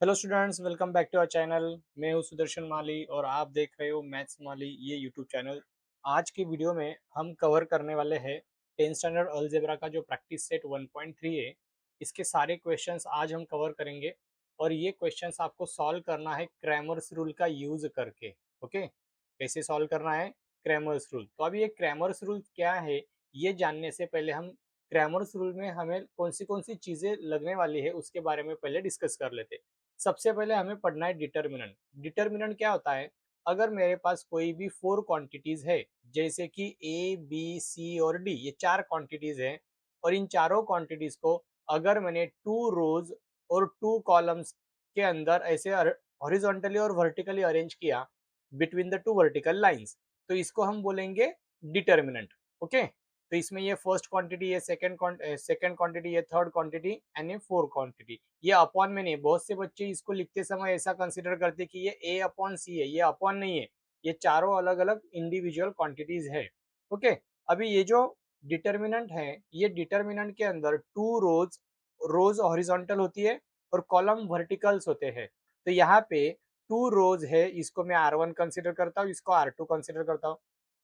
Hello students, welcome back to our channel. मैं हूं सुदर्शन माली और आप देख रहे हो मैथ्स माली ये यूट्यूब चैनल। आज की वीडियो में हम कवर करने वाले हैं 10th स्टैंडर्ड अलजेब्रा का जो प्रैक्टिस सेट 1.3 है। इसके सारे क्वेश्चंस आज हम कवर करेंगे और ये क्वेश्चंस आपको सॉल्व करना है क्रैमर्स रूल का यूज करके। ओके, कैसे सॉल्व करना है? Cramer's rule. तो अभी ये क्रैमर्स रूल क्या है ये जानने से पहले हम क्रैमर्स रूल में हमें कौन सी चीजें लगने वाली है उसके बारे में पहले डिस्कस कर लेते हैं। सबसे पहले हमें पढ़ना है डिटर्मिनेंट। डिटर्मिनेंट क्या होता है? अगर मेरे पास कोई भी फोर क्वांटिटीज है, जैसे कि ए बी सी और डी, ये चार क्वांटिटीज हैं और इन चारों क्वांटिटीज को अगर मैंने टू रोज और टू कॉलम्स के अंदर ऐसे हॉरिजॉन्टली और वर्टिकली अरेंज किया between the two vertical lines, तो इसको हम बोलेंगे डिटर्मिनेंट। ओके, तो इसमें ये फर्स्ट क्वांटिटी, ये सेकंड क्वांटिटी, ये थर्ड क्वांटिटी एंड ये फोर क्वांटिटी। ये अपॉन में नहीं, बहुत से बच्चे इसको लिखते समय ऐसा कंसिडर करते कि ये ए अपॉन सी है, ये अपॉन नहीं है, ये चारों अलग अलग इंडिविजुअल क्वांटिटीज है। ओके, अभी ये जो डिटर्मिनेंट है, ये डिटर्मिनेंट के अंदर टू रोज, रोज हॉरिजॉन्टल होती है और कॉलम वर्टिकल्स होते हैं। तो यहाँ पे टू रोज है, इसको मैं R1 कंसिडर करता हूँ, इसको R2 कंसिडर करता हूँ।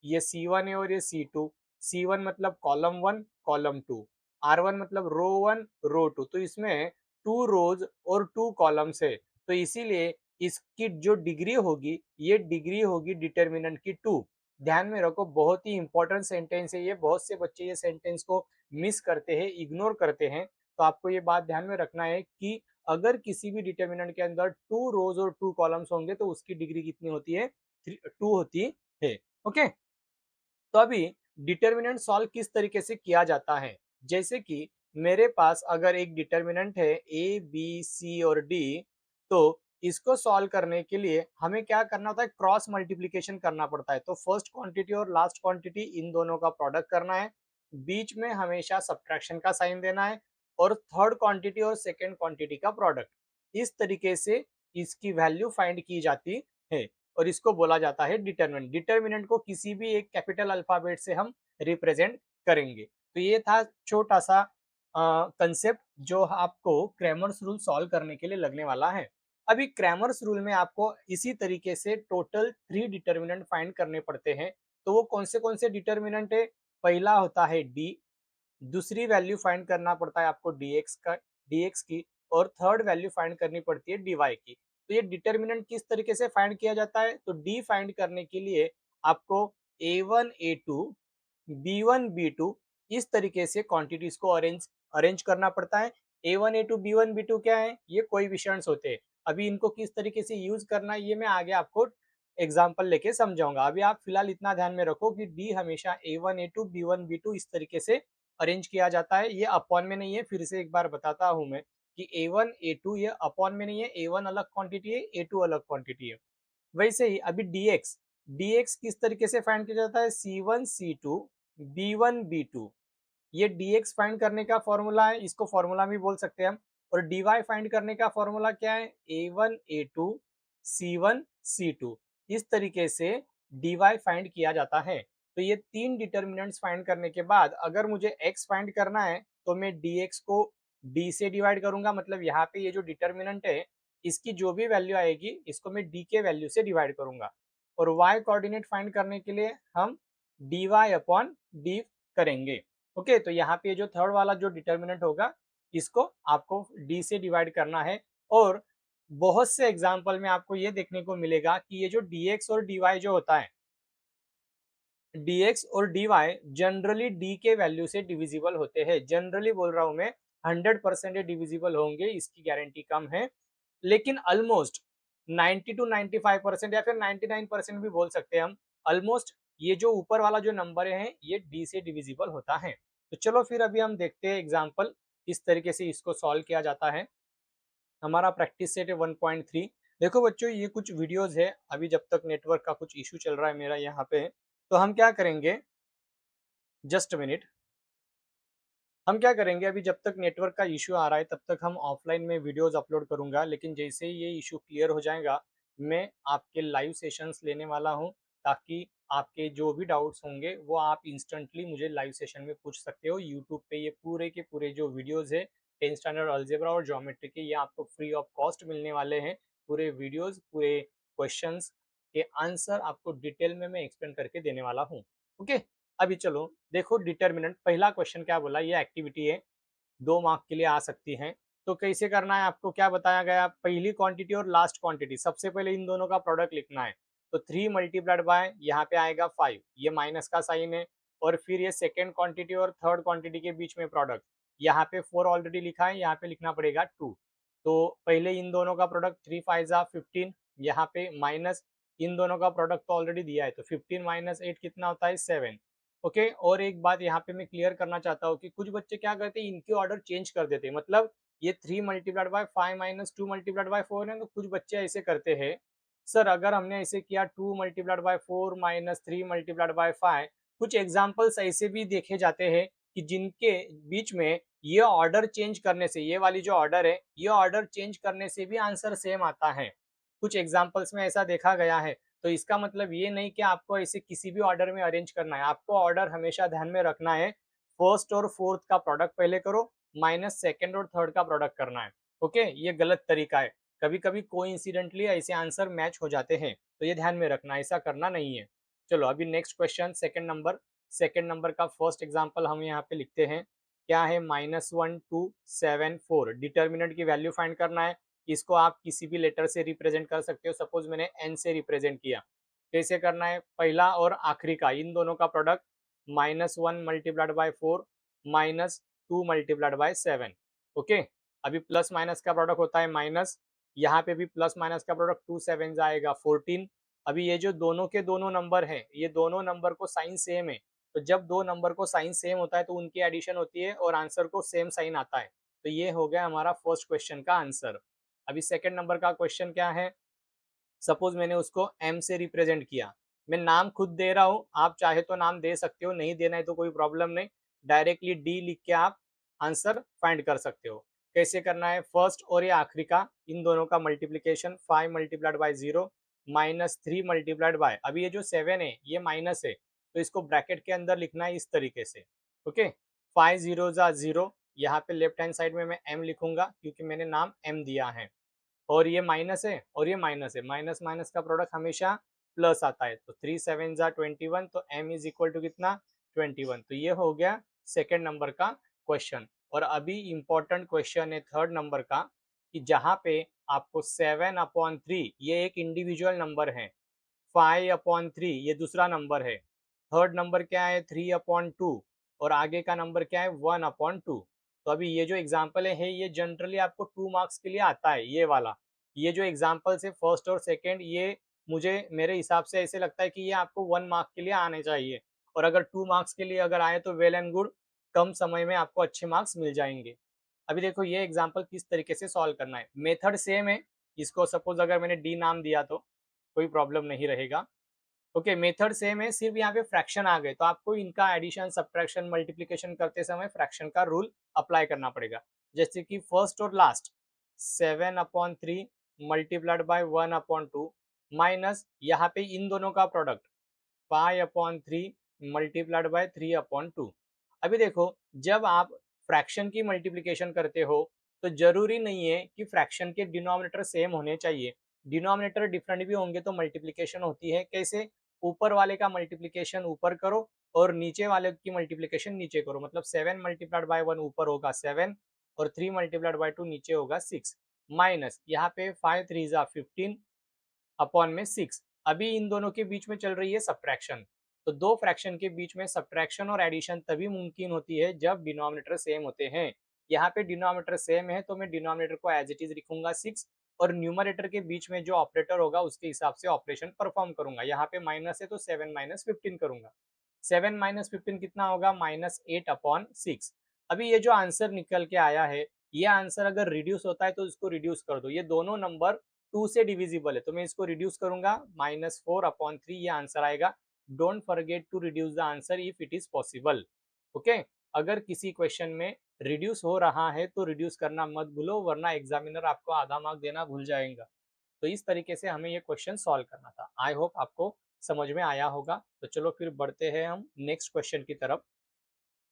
ये C1 है और ये C2। C1 मतलब column one column to, R1 मतलब रो वन रो टू। तो इसमें टू रोज और टू कॉलम्स है, तो इसीलिए इसकी जो डिग्री होगी ये डिग्री होगी डिटर्मिनेंट की टू। ध्यान में रखो, बहुत ही इंपॉर्टेंट सेंटेंस है ये। बहुत से बच्चे ये सेंटेंस को मिस करते हैं, इग्नोर करते हैं। तो आपको ये बात ध्यान में रखना है कि अगर किसी भी डिटर्मिनेंट के अंदर टू रोज और टू कॉलम्स होंगे तो उसकी डिग्री कितनी होती है? टू होती है। ओके, तो अभी डिटर्मिनेंट सॉल्व किस तरीके से किया जाता है? जैसे कि मेरे पास अगर एक डिटर्मिनेंट है ए बी सी और डी, तो इसको सॉल्व करने के लिए हमें क्या करना होता है? क्रॉस मल्टीप्लीकेशन करना पड़ता है। तो फर्स्ट क्वांटिटी और लास्ट क्वांटिटी इन दोनों का प्रोडक्ट करना है, बीच में हमेशा सब्ट्रैक्शन का साइन देना है, और थर्ड क्वांटिटी और सेकेंड क्वांटिटी का प्रोडक्ट। इस तरीके से इसकी वैल्यू फाइंड की जाती है और इसको बोला जाता है डिटर्मिनेंट। डिटर्मिनेंट को किसी भी एक कैपिटल अल्फाबेट से हम रिप्रेजेंट करेंगे। तो ये था छोटा सा कंसेप्ट जो आपको क्रैमर्स रूल सॉल्व करने के लिए लगने वाला है। अभी क्रैमर्स रूल में आपको इसी तरीके से टोटल थ्री डिटर्मिनेंट फाइंड करने पड़ते हैं। तो वो कौन से डिटर्मिनेंट है? पहला होता है डी, दूसरी वैल्यू फाइंड करना पड़ता है आपको डीएक्स की, और थर्ड वैल्यू फाइंड करनी पड़ती है डीवाई की। तो ये डिटर्मिनेंट किस तरीके से फाइंड किया जाता है? तो डी फाइंड करने के लिए आपको A1 A2 B1 B2 इस तरीके से क्वांटिटीज को अरेंज अरेंज करना पड़ता है। A1 A2 B1 B2 क्या है? ये कोएफिशिएंट्स होते हैं। अभी इनको किस तरीके से यूज करना है ये मैं आगे आपको एग्जांपल लेके समझाऊंगा। अभी आप फिलहाल इतना ध्यान में रखो कि डी हमेशा A1 A2 B1 B2 इस तरीके से अरेंज किया जाता है। ये अपॉन में नहीं है, फिर से एक बार बताता हूं मैं कि A1 A2 ये अपॉन में नहीं है, A1 अलग क्वांटिटी है, A2 अलग क्वांटिटी है। वैसे ही अभी dx, dx किस तरीके से फाइंड किया जाता है? C1 C2 B1 B2। ये dx फाइंड करने का फॉर्मूला है, इसको फॉर्मूला भी बोल सकते हैं हम। और dy फाइंड करने का फॉर्मूला क्या है? A1 A2 C1 C2। इस तरीके से dy फाइंड किया जाता है। तो ये तीन डिटर्मिनेंट्स फाइंड करने के बाद अगर मुझे x फाइंड करना है तो मैं dx को d से डिवाइड करूंगा। मतलब यहाँ पे ये जो डिटर्मिनेंट है इसकी जो भी वैल्यू आएगी इसको मैं d के वैल्यू से डिवाइड करूंगा। और y कोऑर्डिनेट फाइंड करने के लिए हम dy अपॉन d करेंगे। ओके, तो यहाँ पे जो थर्ड वाला जो डिटर्मिनेंट होगा इसको आपको डी से डिवाइड करना है। और बहुत से एग्जाम्पल में आपको ये देखने को मिलेगा कि ये जो dx और dy जो होता है, dx और dy जनरली d के वैल्यू से डिविजिबल होते हैं। जनरली बोल रहा हूं मैं, 100% डिविजिबल होंगे इसकी गारंटी कम है, लेकिन ऑलमोस्ट 90 to 95% या फिर 99% भी बोल सकते हैं हम। ऑलमोस्ट ये जो ऊपर वाला जो नंबर है ये d से डिविजिबल होता है। तो चलो फिर अभी हम देखते हैं एग्जाम्पल किस तरीके से इसको सॉल्व किया जाता है। हमारा प्रैक्टिस सेट है 1.3। देखो बच्चों, ये कुछ वीडियोस है, अभी जब तक नेटवर्क का कुछ इशू चल रहा है मेरा यहाँ पे, तो हम क्या करेंगे, जस्ट मिनट, हम क्या करेंगे अभी जब तक नेटवर्क का इशू आ रहा है तब तक हम ऑफलाइन में वीडियोस अपलोड करूंगा, लेकिन जैसे ही ये इशू क्लियर हो जाएगा मैं आपके लाइव सेशंस लेने वाला हूं, ताकि आपके जो भी डाउट्स होंगे वो आप इंस्टेंटली मुझे लाइव सेशन में पूछ सकते हो। यूट्यूब पे ये पूरे के पूरे जो वीडियोस है 10th स्टैंडर्ड अलजेब्रा और ज्योमेट्री के, ये आपको फ्री ऑफ कॉस्ट मिलने वाले हैं। पूरे वीडियोस, पूरे क्वेश्चंस के आंसर आपको डिटेल में मैं एक्सप्लेन करके देने वाला हूँ। ओके, अभी चलो देखो डिटर्मिनेंट। पहला क्वेश्चन क्या बोला, ये एक्टिविटी है, 2 मार्क के लिए आ सकती हैं। तो कैसे करना है आपको क्या बताया गया, पहली क्वांटिटी और लास्ट क्वांटिटी, सबसे पहले इन दोनों का प्रोडक्ट लिखना है। तो 3 मल्टीप्लाइड बाय यहाँ पे आएगा 5, ये माइनस का साइन है। और फिर ये सेकेंड क्वांटिटी और थर्ड क्वांटिटी के बीच में प्रोडक्ट, यहाँ पे 4 ऑलरेडी लिखा है, यहाँ पे लिखना पड़ेगा 2। तो पहले इन दोनों का प्रोडक्ट 3 5 जा 15, यहाँ पे माइनस इन दोनों का प्रोडक्ट तो ऑलरेडी दिया है, तो 15 माइनस 8 कितना होता है 7। ओके, और एक बात यहाँ पे मैं क्लियर करना चाहता हूँ कि कुछ बच्चे क्या करते हैं, इनके ऑर्डर चेंज कर देते हैं। मतलब ये 3 multiplied by 5 minus 2 multiplied by 4 है, तो कुछ बच्चे ऐसे करते हैं, सर अगर हमने ऐसे किया 2 multiplied by 4 minus 3 multiplied by 5, कुछ एग्जाम्पल्स ऐसे भी देखे जाते हैं कि जिनके बीच में ये ऑर्डर चेंज करने से, ये वाली जो ऑर्डर है, ये ऑर्डर चेंज करने से भी आंसर सेम आता है। कुछ एग्जाम्पल्स में ऐसा देखा गया है। तो इसका मतलब ये नहीं कि आपको ऐसे किसी भी ऑर्डर में अरेंज करना है, आपको ऑर्डर हमेशा ध्यान में रखना है। फर्स्ट और फोर्थ का प्रोडक्ट पहले करो, माइनस सेकंड और थर्ड का प्रोडक्ट करना है। ओके, ये गलत तरीका है। कभी कभी कोइंसिडेंटली ऐसे आंसर मैच हो जाते हैं, तो ये ध्यान में रखना, ऐसा करना नहीं है। चलो अभी नेक्स्ट क्वेश्चन, सेकंड नंबर का फर्स्ट एग्जाम्पल हम यहाँ पे लिखते हैं। क्या है, -1 2 7 4, डिटर्मिनेंट की वैल्यू फाइंड करना है। इसको आप किसी भी लेटर से रिप्रेजेंट कर सकते हो, सपोज मैंने एन से रिप्रेजेंट किया। कैसे करना है, पहला और आखिरी का इन दोनों का product, -1 multiplied by 4 -2 multiplied by 7। Okay, अभी प्लस माइनस का प्रोडक्ट होता है माइनस, यहाँ पे भी प्लस माइनस का प्रोडक्ट 2 7 आएगा 14। अभी ये जो दोनों के दोनों नंबर है, ये दोनों नंबर को साइन सेम है, तो जब दो नंबर को साइन सेम होता है तो उनकी एडिशन होती है और आंसर को सेम साइन आता है। तो ये हो गया हमारा फर्स्ट क्वेश्चन का आंसर। अभी सेकंड नंबर का क्वेश्चन क्या है, सपोज मैंने उसको एम से रिप्रेजेंट किया। मैं नाम खुद दे रहा हूँ, आप चाहे तो नाम दे सकते हो, नहीं देना है तो कोई प्रॉब्लम नहीं, डायरेक्टली डी लिख के आप आंसर फाइंड कर सकते हो। कैसे करना है, फर्स्ट और ये आखिरी का इन दोनों का multiplication, 5 multiplied by 0 -3 multiplied by, अभी ये जो 7 है ये माइनस है, तो इसको ब्रैकेट के अंदर लिखना है इस तरीके से। ओके, 5 0 जा 0, यहाँ पे लेफ्ट हैंड साइड में मैं एम लिखूंगा क्योंकि मैंने नाम एम दिया है। और ये माइनस है और ये माइनस है, माइनस माइनस का प्रोडक्ट हमेशा प्लस आता है, तो 3 7 जा 21, तो m इज इक्वल टू कितना 21। तो ये हो गया सेकेंड नंबर का क्वेश्चन। और अभी इंपॉर्टेंट क्वेश्चन है थर्ड नंबर का, कि जहाँ पे आपको 7/3 ये एक इंडिविजुअल नंबर है, 5/3 ये दूसरा नंबर है, थर्ड नंबर क्या है 3/2 और आगे का नंबर क्या है 1/2। तो अभी ये जो एग्जाम्पल है ये जनरली आपको 2 मार्क्स के लिए आता है, ये वाला। ये जो एग्जाम्पल्स है फर्स्ट और सेकेंड, ये मुझे मेरे हिसाब से ऐसे लगता है कि ये आपको 1 मार्क के लिए आने चाहिए, और अगर 2 मार्क्स के लिए अगर आए तो वेल एंड गुड, कम समय में आपको अच्छे मार्क्स मिल जाएंगे। अभी देखो ये एग्जाम्पल किस तरीके से सॉल्व करना है, मेथड सेम है। इसको सपोज अगर मैंने डी नाम दिया तो कोई प्रॉब्लम नहीं रहेगा। ओके, मेथड सेम है, सिर्फ यहाँ पे फ्रैक्शन आ गए, तो आपको इनका एडिशन सब्ट्रैक्शन मल्टीप्लिकेशन करते समय फ्रैक्शन का रूल अप्लाई करना पड़ेगा। जैसे कि फर्स्ट और लास्ट, 7/3 मल्टीप्लाइड बाय 1/2 माइनस यहाँ पे इन दोनों का प्रोडक्ट 5/3 मल्टीप्लाइड बाय 3/2। अभी देखो, जब आप फ्रैक्शन की मल्टीप्लिकेशन करते हो तो जरूरी नहीं है कि फ्रैक्शन के डिनोमिनेटर सेम होने चाहिए, डिनोमिनेटर डिफरेंट भी होंगे तो मल्टीप्लिकेशन होती है। कैसे, ऊपर वाले का मल्टीप्लिकेशन ऊपर करो और नीचे वाले की मल्टीप्लिकेशन नीचे करो, मतलब 7 मल्टीप्लाइड बाय 1 ऊपर होगा 7 और 3 मल्टीप्लाइड बाय 2 नीचे होगा 6, माइनस यहाँ पे 5 3 जा 15 अपॉन में 6। अभी इन दोनों के बीच में चल रही है सब्ट्रैक्शन, तो दो फ्रैक्शन के बीच में सब्ट्रैक्शन और एडिशन तभी मुमकिन होती है जब डिनोमिनेटर सेम होते हैं। यहाँ पे डिनोमिनेटर सेम है तो मैं डिनोमिनेटर को एज इट इज लिखूंगा 6, और न्यूमरेटर के बीच में जो ऑपरेटर होगा उसके हिसाब से ऑपरेशन परफॉर्म करूंगा। यहाँ पे माइनस है तो 7 माइनस 15 करूंगा, 7 माइनस 15 कितना होगा -8/6। अभी ये जो आंसर निकल के आया है, ये आंसर अगर रिड्यूस होता है तो इसको रिड्यूस कर दो, ये दोनों नंबर 2 से डिविजिबल है तो मैं इसको रिड्यूस करूंगा, -4/3 ये आंसर आएगा। Don't forget to reduce the answer if it is possible. Okay, अगर किसी क्वेश्चन में रिड्यूस हो रहा है तो रिड्यूस करना मत भूलो, वरना एग्जामिनर आपको आधा मार्क देना भूल जाएगा। तो इस तरीके से हमें ये क्वेश्चन सॉल्व करना था। आई होप आपको समझ में आया होगा। तो चलो फिर बढ़ते हैं हम नेक्स्ट क्वेश्चन की तरफ,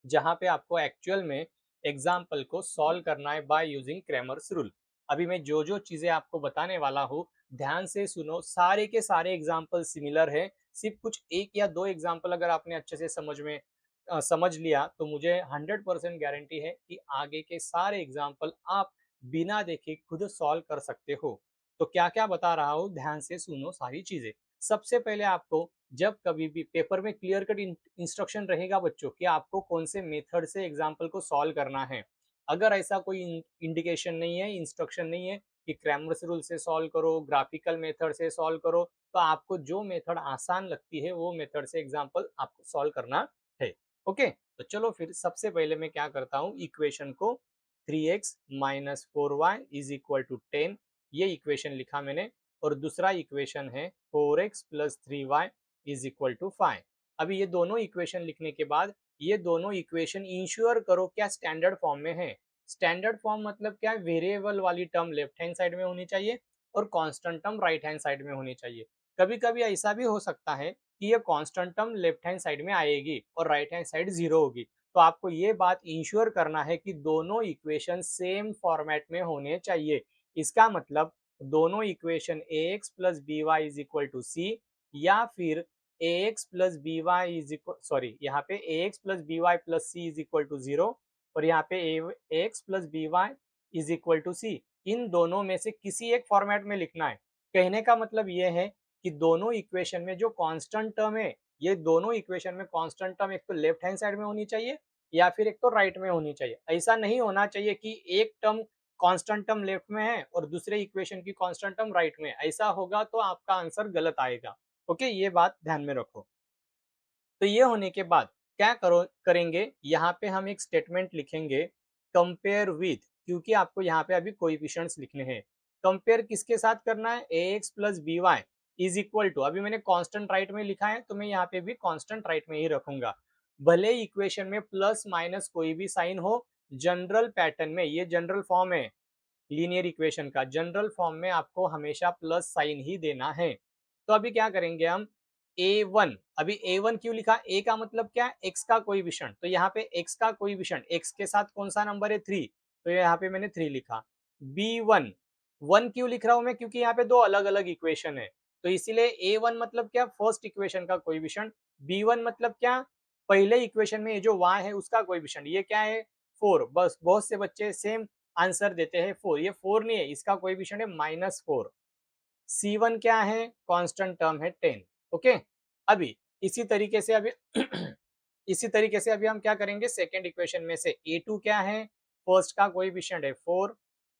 जहाँ पे आपको एक्चुअल में एग्जाम्पल को सॉल्व करना है बाय यूजिंग क्रैमर्स रूल। अभी मैं जो जो चीजें आपको बताने वाला हूँ ध्यान से सुनो, सारे के सारे एग्जाम्पल सिमिलर है। सिर्फ कुछ एक या दो एग्जाम्पल अगर आपने अच्छे से समझ लिया तो मुझे 100% गारंटी है कि आगे के सारे एग्जाम्पल आप बिना देखे खुद सॉल्व कर सकते हो। तो क्या क्या बता रहा हूँ ध्यान से सुनो सारी चीजें। सबसे पहले आपको जब कभी भी पेपर में क्लियर कट इंस्ट्रक्शन रहेगा बच्चों कि आपको कौन से मेथड से एग्जाम्पल को सॉल्व करना है। अगर ऐसा कोई इंडिकेशन नहीं है, इंस्ट्रक्शन नहीं है कि क्रैमर्स रूल से सॉल्व करो, ग्राफिकल मेथड से सॉल्व करो, तो आपको जो मेथड आसान लगती है वो मेथड से एग्जाम्पल आपको सॉल्व करना है। ओके, तो चलो फिर सबसे पहले मैं क्या करता हूँ, इक्वेशन को 3x minus 4y is equal to 10, ये इक्वेशन लिखा मैंने। और दूसरा इक्वेशन है 4x plus 3y is equal to 5। अभी ये दोनों इक्वेशन लिखने के बाद ये दोनों इक्वेशन इंश्योर करो क्या स्टैंडर्ड फॉर्म में है। स्टैंडर्ड फॉर्म मतलब क्या, वेरिएबल वाली टर्म लेफ्ट हैंड साइड में होनी चाहिए और constant term right hand side में होनी चाहिए। कभी कभी ऐसा भी हो सकता है कि ये constant term left hand side में आएगी और राइट हैंड साइड जीरो होगी। तो आपको ये बात इंश्योर करना है कि दोनों इक्वेशन सेम फॉर्मेट में होने चाहिए। इसका मतलब दोनों equation ax plus B Y is equal to C, या फिर ax plus B Y is equal, sorry यहाँ पे ax plus B Y plus C is equal to zero, और यहाँ पे ax plus B Y is equal to C, इन दोनों में से किसी एक फॉर्मेट में लिखना है। कहने का मतलब ये है कि दोनों इक्वेशन में जो कांस्टेंट टर्म है, ये दोनों इक्वेशन में कांस्टेंट टर्म एक तो लेफ्ट हैंड साइड में होनी चाहिए या फिर एक तो राइट में होनी चाहिए। ऐसा नहीं होना चाहिए कि एक टर्म कांस्टेंट टर्म लेफ्ट में है और दूसरे इक्वेशन की कांस्टेंट टर्म राइट में। ऐसा होगा तो आपका आंसर गलत आएगा। ओके, ये बात ध्यान में रखो। तो ये होने के बाद क्या करेंगे, यहाँ पे हम एक स्टेटमेंट लिखेंगे कंपेयर विथ, क्योंकि आपको यहाँ पे अभी कोएफिशिएंट्स लिखने हैं। कंपेयर किसके साथ करना है, ax plus B Y is equal to, अभी मैंने कांस्टेंट राइट में लिखा है तो मैं यहाँ पे भी कांस्टेंट राइट में ही रखूंगा। भले इक्वेशन में प्लस माइनस कोई भी साइन हो, जनरल पैटर्न में, ये जनरल फॉर्म है लीनियर इक्वेशन का, जनरल फॉर्म में आपको हमेशा प्लस साइन ही देना है। तो अभी क्या करेंगे हम, a1, अभी a1 क्यों लिखा, a का मतलब क्या, x का कोएफिशिएंट, तो यहाँ पे x का कोएफिशिएंट, x के साथ कौन सा नंबर है 3, तो यहाँ पे मैंने 3 लिखा। b1, 1 क्यों लिख रहा हूं मैं, क्योंकि यहाँ पे दो अलग अलग इक्वेशन है, तो इसीलिए a1 मतलब क्या, फर्स्ट इक्वेशन का कोएफिशिएंट, b1 मतलब क्या, पहले इक्वेशन में ये जो y है उसका कोएफिशिएंट, ये क्या है 4। बस बहुत से बच्चे सेम आंसर देते हैं 4, ये 4 नहीं है, इसका कोएफिशिएंट है -4। C1 क्या है, कांस्टेंट टर्म है 10। ओके, अभी इसी तरीके से अभी इसी तरीके से अभी हम क्या करेंगे, सेकेंड इक्वेशन में से A2 क्या है, फर्स्ट का कोएफिशिएंट है 4,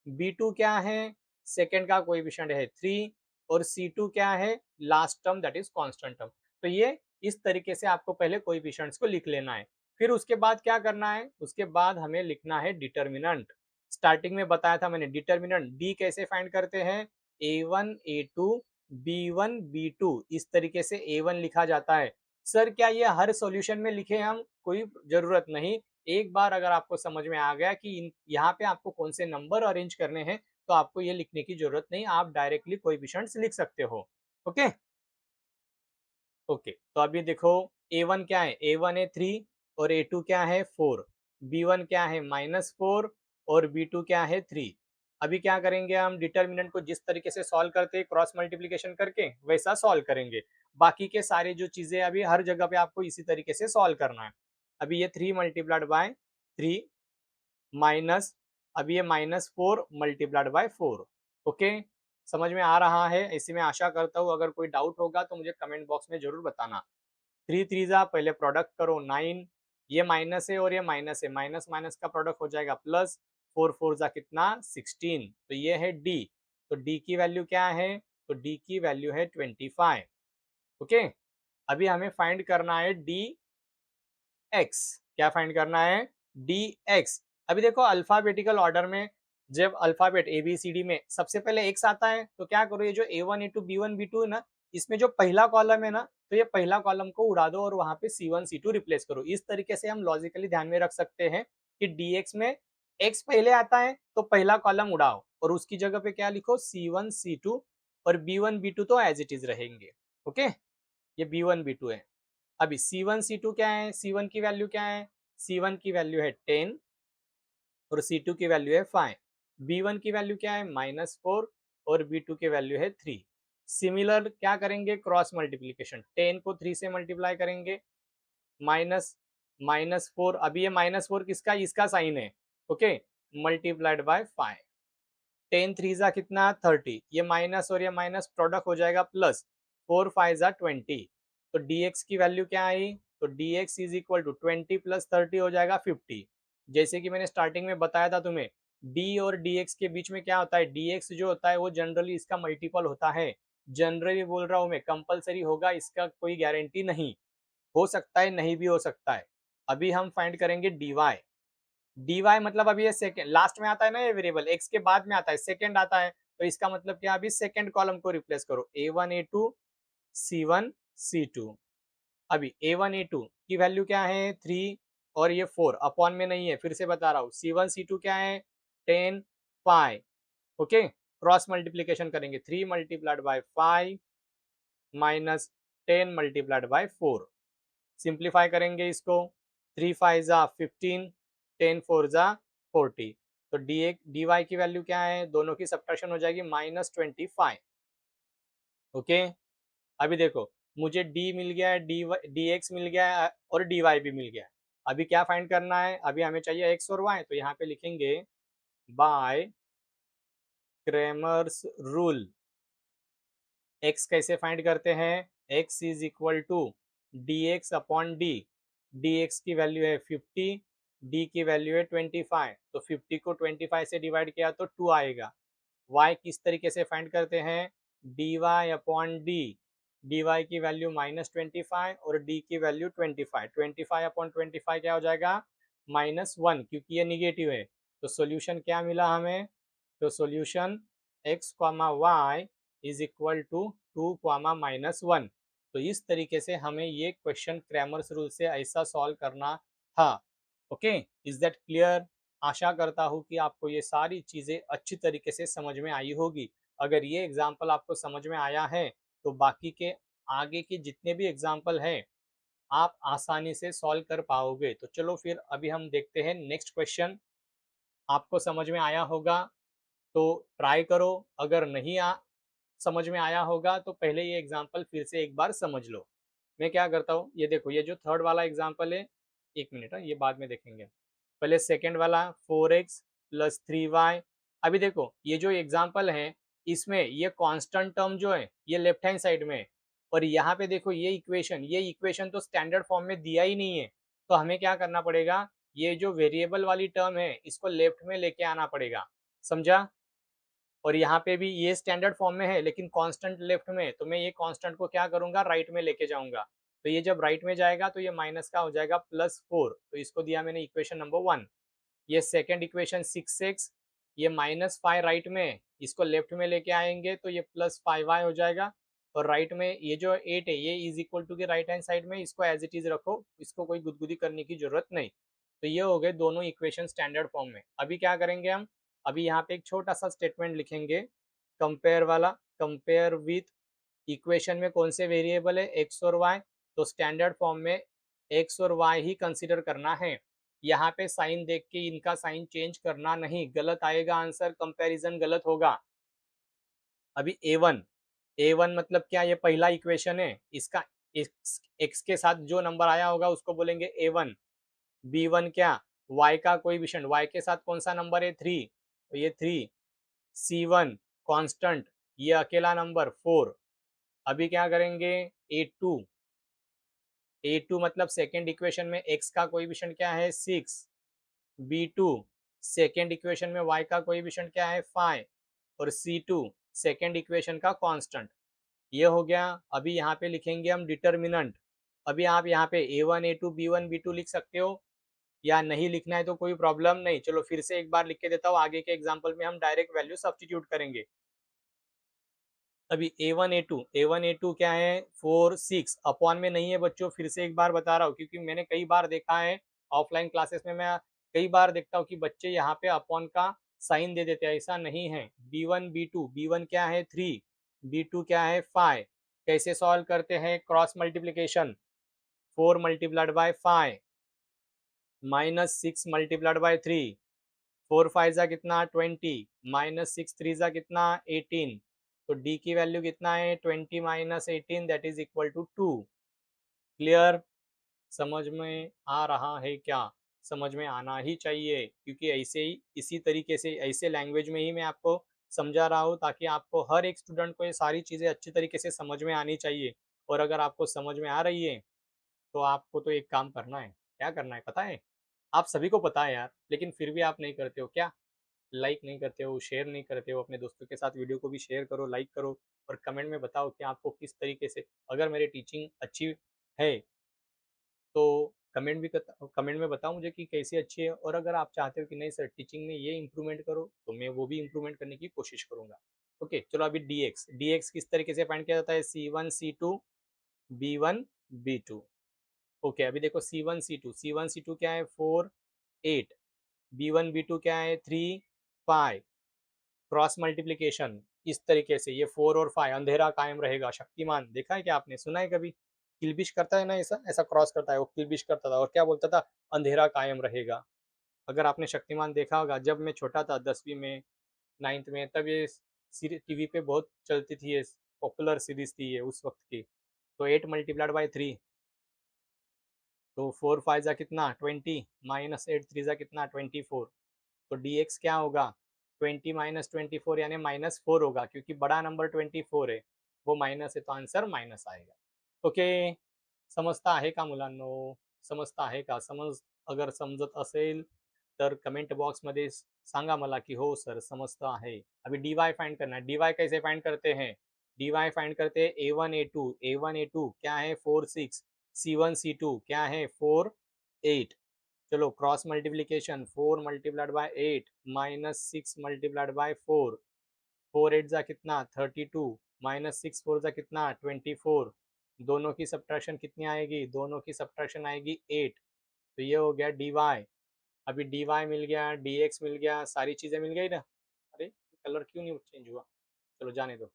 B2 क्या है, सेकेंड का कोएफिशिएंट है 3, और C2 क्या है, last term that is constant term. तो ये इस तरीके से आपको पहले कोएफिशिएंट्स को लिख लेना है। फिर उसके बाद क्या करना है, उसके बाद हमें लिखना है डिटर्मिनेंट। स्टार्टिंग में बताया था मैंने, डिटर्मिनेंट डी कैसे फाइंड करते हैं, A1 A2 B1 B2, इस तरीके से A1 लिखा जाता है। सर क्या ये हर सॉल्यूशन में लिखे हम, कोई जरूरत नहीं। एक बार अगर आपको समझ में आ गया कि यहाँ पे आपको कौन से नंबर अरेंज करने हैं, तो आपको ये लिखने की जरूरत नहीं, आप डायरेक्टली कोएफिशिएंट्स लिख सकते हो। ओके ओके, तो अभी देखो A1 क्या है, A1 है 3 और A2 क्या है 4, B1 क्या है -4 और B2 क्या है 3। अभी क्या करेंगे हम, डिटर्मिनेंट को जिस तरीके से सॉल्व करते हैं क्रॉस मल्टीप्लिकेशन करके, वैसा सॉल्व करेंगे। बाकी के सारे जो चीजें अभी हर जगह पे आपको इसी तरीके से सॉल्व करना है। अभी ये 3 मल्टीप्लाइड बाय 3 माइनस, अभी ये -4 मल्टीप्लाइड बाय 4। ओके, समझ में आ रहा है, ऐसी मैं आशा करता हूँ। अगर कोई डाउट होगा तो मुझे कमेंट बॉक्स में जरूर बताना। 3 3 पहले प्रोडक्ट करो 9, ये माइनस है और ये माइनस है, माइनस माइनस का प्रोडक्ट हो जाएगा प्लस, 4 4 कितना 16, तो ये है डी। तो डी की वैल्यू क्या है, तो डी की वैल्यू है 25। ओके, अभी हमें फाइंड करना है डी एक्स। क्या फाइंड करना है, डी एक्स। अभी देखो अल्फाबेटिकल ऑर्डर में जब alphabet A B C D में सबसे पहले एक्स आता है, तो क्या करो, ये जो A1 A2 B1 B2 है ना, इसमें जो पहला कॉलम है ना, तो ये पहला कॉलम को उड़ा दो और वहां पे C1 C2 रिप्लेस करो। इस तरीके से हम लॉजिकली ध्यान में रख सकते हैं कि dx में x पहले आता है तो पहला कॉलम उड़ाओ और उसकी जगह पे क्या लिखो, C1 C2, और B1 B2 तो एज इट इज रहेंगे। ओके, ये B1 B2 है। अभी C1 C2 क्या है, C1 की वैल्यू क्या है, C1 की वैल्यू है 10, और C2 की वैल्यू है 5। B1 की वैल्यू क्या है -4 और B2 की वैल्यू है 3। सिमिलर क्या करेंगे, क्रॉस मल्टीप्लीकेशन, 10 को 3 से मल्टीप्लाई करेंगे, माइनस -4, अभी ये -4 किसका, इसका साइन है, ओके, मल्टीप्लाइड बाय 5। 10 3 जा कितना 30, ये माइनस और ये माइनस प्रोडक्ट हो जाएगा प्लस, 4 5 जा 20। तो dx की वैल्यू क्या आई, तो dx is equal to 20 plus 30 हो जाएगा 50। जैसे कि मैंने स्टार्टिंग में बताया था तुम्हें, d और dx के बीच में क्या होता है, dx जो होता है वो जनरली इसका मल्टीपल होता है। जनरली बोल रहा हूँ मैं, कंपलसरी होगा इसका कोई गारंटी नहीं, हो सकता है नहीं भी हो सकता है। अभी हम फाइंड करेंगे dy। dy मतलब अभी ये सेकंड लास्ट में आता है ना, ये वेरिएबल x के बाद में आता है, सेकंड आता है, तो इसका मतलब क्या, अभी सेकंड कॉलम को रिप्लेस करो, a1 a2 c1 c2। अभी a1 a2 की वैल्यू क्या है 3 और ये 4, अपॉन में नहीं है, फिर से बता रहा हूँ। c1 c2 क्या है 10 5, ओके, क्रॉस मल्टीप्लीकेशन करेंगे, 3 multiplied by 5 minus 10 multiplied by 4। Simplify करेंगे इसको, 3 5 जा 15, 10 4 जा 40। तो डी वाई की वैल्यू क्या है, दोनों की सब्ट्रैक्शन हो जाएगी -25। ओके, अभी देखो, मुझे डी मिल गया है, डी एक्स मिल गया है और डी वाई भी मिल गया है। अभी क्या फाइंड करना है, अभी हमें चाहिए एक्स और वाई, तो यहाँ पे लिखेंगे बाय क्रेमर्स रूल। एक्स कैसे फाइंड करते हैं, X is equal to D X upon D. D X की वैल्यू है 50, डी की वैल्यू है 25, तो 50 को 25 से डिवाइड किया तो 2 आएगा। y किस तरीके से फाइंड करते हैं, D Y upon D, D Y की वैल्यू -25 और d की वैल्यू 25, 25 अपॉन 25 क्या हो जाएगा -1, क्योंकि ये निगेटिव है। तो सॉल्यूशन क्या मिला हमें, तो solution x, y is equal to 2, -1। तो इस तरीके से हमें ये क्वेश्चन क्रैमर्स रूल से ऐसा सॉल्व करना था। Okay, is that clear. आशा करता हूँ कि आपको ये सारी चीज़ें अच्छी तरीके से समझ में आई होगी। अगर ये एग्जाम्पल आपको समझ में आया है तो बाकी के आगे के जितने भी एग्जाम्पल हैं आप आसानी से सॉल्व कर पाओगे। तो चलो फिर अभी हम देखते हैं नेक्स्ट क्वेश्चन। आपको समझ में आया होगा तो ट्राई करो, अगर नहीं समझ में आया होगा तो पहले ये एग्जाम्पल फिर से एक बार समझ लो। मैं क्या करता हूँ, ये देखो, ये जो थर्ड वाला एग्जाम्पल है, एक मिनट है, ये बाद में देखेंगे, पहले सेकेंड वाला 4x प्लस 3y। अभी देखो ये जो एग्जाम्पल है इसमें ये कांस्टेंट टर्म जो है ये लेफ्ट हैंड साइड में है, और यहाँ पे देखो ये इक्वेशन तो स्टैंडर्ड फॉर्म में दिया ही नहीं है, तो हमें क्या करना पड़ेगा, ये जो वेरिएबल वाली टर्म है इसको लेफ्ट में लेके आना पड़ेगा, समझा। और यहाँ पे भी ये स्टैंडर्ड फॉर्म में है लेकिन कांस्टेंट लेफ्ट में, तो मैं ये कांस्टेंट को क्या करूंगा, राइट में लेके जाऊंगा। तो ये जब राइट में जाएगा तो ये माइनस का हो जाएगा +4, तो इसको दिया मैंने इक्वेशन नंबर 1। ये सेकेंड इक्वेशन 6x, ये -5 राइट में, इसको लेफ्ट में लेके आएंगे तो ये +5y हो जाएगा। और राइट में ये जो 8 है ये इज इक्वल टू के राइट हैंड साइड में, इसको एज इट इज रखो, इसको कोई गुदगुदी करने की जरूरत नहीं। तो ये हो गए दोनों इक्वेशन स्टैंडर्ड फॉर्म में। अभी क्या करेंगे हम, अभी यहाँ पे एक छोटा सा स्टेटमेंट लिखेंगे, कंपेयर वाला, कंपेयर विथ इक्वेशन में कौन से वेरिएबल है एक्स और वाई, तो स्टैंडर्ड फॉर्म में एक्स और वाई ही कंसीडर करना है। यहाँ पे साइन देख के इनका साइन चेंज करना नहीं, गलत आएगा आंसर, कंपैरिजन गलत होगा। अभी ए वन मतलब क्या, ये पहला इक्वेशन है, इसका एक्स के साथ जो नंबर आया होगा उसको बोलेंगे ए वन। बी1 क्या, y का कोएफिशिएंट, y के साथ कौन सा नंबर है 3, तो ये 3। c1 कांस्टेंट, ये अकेला नंबर 4। अभी क्या करेंगे, a2, a2 मतलब सेकेंड इक्वेशन में x का कोएफिशिएंट क्या है 6, b2 सेकेंड इक्वेशन में y का कोएफिशिएंट क्या है 5 और c2 सेकेंड इक्वेशन का कांस्टेंट। ये हो गया। अभी यहाँ पे लिखेंगे हम डिटर्मिनेंट। अभी आप यहाँ पे a1 a2 b1 b2 लिख सकते हो, या नहीं लिखना है तो कोई प्रॉब्लम नहीं। चलो फिर से एक बार लिख के देता हूँ, आगे के एग्जाम्पल में हम डायरेक्ट वैल्यू सब्सटीट्यूट करेंगे। अभी ए वन ए टू क्या है 4 6, अपॉन में नहीं है बच्चों, फिर से एक बार बता रहा हूँ क्योंकि मैंने कई बार देखा है ऑफलाइन क्लासेस में, मैं कई बार देखता हूँ कि बच्चे यहाँ पे अपॉन का साइन दे देते हैं, ऐसा नहीं है। बी वन क्या है 3, बी टू क्या है 5। कैसे सॉल्व करते हैं, cross multiplication, 4 multiplied by 5 -6 multiplied by 3, 4 5 जा कितना 20, माइनस 6 3 जा कितना 18, तो डी की वैल्यू कितना है 20 minus 18 that is equal to 2। Clear? समझ में आ रहा है क्या? समझ में आना ही चाहिए, क्योंकि ऐसे ही इसी तरीके से ऐसे लैंग्वेज में ही मैं आपको समझा रहा हूँ, ताकि आपको हर एक स्टूडेंट को ये सारी चीज़ें अच्छी तरीके से समझ में आनी चाहिए। और अगर आपको समझ में आ रही है तो आपको तो एक काम करना है। क्या करना है पता है? आप सभी को पता है यार, लेकिन फिर भी आप नहीं करते हो क्या? लाइक नहीं करते हो, शेयर नहीं करते हो, अपने दोस्तों के साथ वीडियो को भी शेयर करो, लाइक करो, और कमेंट में बताओ कि आपको किस तरीके से, अगर मेरी टीचिंग अच्छी है तो कमेंट में बताओ मुझे कि कैसी अच्छी है, और अगर आप चाहते हो कि नहीं सर टीचिंग में ये इम्प्रूवमेंट करो, तो मैं वो भी इम्प्रूवमेंट करने की कोशिश करूंगा। ओके, चलो अभी डी एक्स किस तरीके से फाइंड किया जाता है? C1 C2 B1 B2। Okay, अभी देखो C1 C2 क्या है? 4 8, B1 B2 क्या है? 3 5। क्रॉस मल्टीप्लीकेशन इस तरीके से, ये 4 और 5, अंधेरा कायम रहेगा। शक्तिमान देखा है क्या आपने? सुना है कभी? किल्बिश करता है ना, ऐसा ऐसा क्रॉस करता है, वो किल्बिश करता था और क्या बोलता था? अंधेरा कायम रहेगा। अगर आपने शक्तिमान देखा होगा, जब मैं छोटा था 10वीं में 9th में, तब ये टीवी पे बहुत चलती थी, ये पॉपुलर सीरीज थी ये उस वक्त की। तो 8 × 3, तो 4 5 जा कितना 20, माइनस 8 3 जा कितना 24। तो डी एक्स क्या होगा? 20 माइनस 24 यानी -4 होगा, क्योंकि बड़ा नंबर 24 है, वो माइनस है, तो आंसर माइनस आएगा। ओके, समजता आहे का मुलांनो? समजता आहे का? अगर समजत असेल तर कमेंट बॉक्स मध्ये सांगा मला की हो सर समजता है। अभी डी वाई फाइंड करना है। डी वाई कैसे फाइंड करते हैं? डी वाई फाइंड करते हैं A1 A2 क्या है 4 6, C1 C2 क्या है 4 8। चलो cross multiplication, 4 multiplied by 8 minus 6 multiplied by 4, 4 8 जा कितना 32, माइनस 6 4 जा कितना 24। दोनों की सब्ट्रैक्शन कितनी आएगी? दोनों की सब्ट्रैक्शन आएगी 8। तो ये हो गया डी वाई। अभी डी वाई मिल गया, डी एक्स मिल गया, सारी चीज़ें मिल गई ना। अरे कलर क्यों नहीं चेंज हुआ? चलो जाने दो।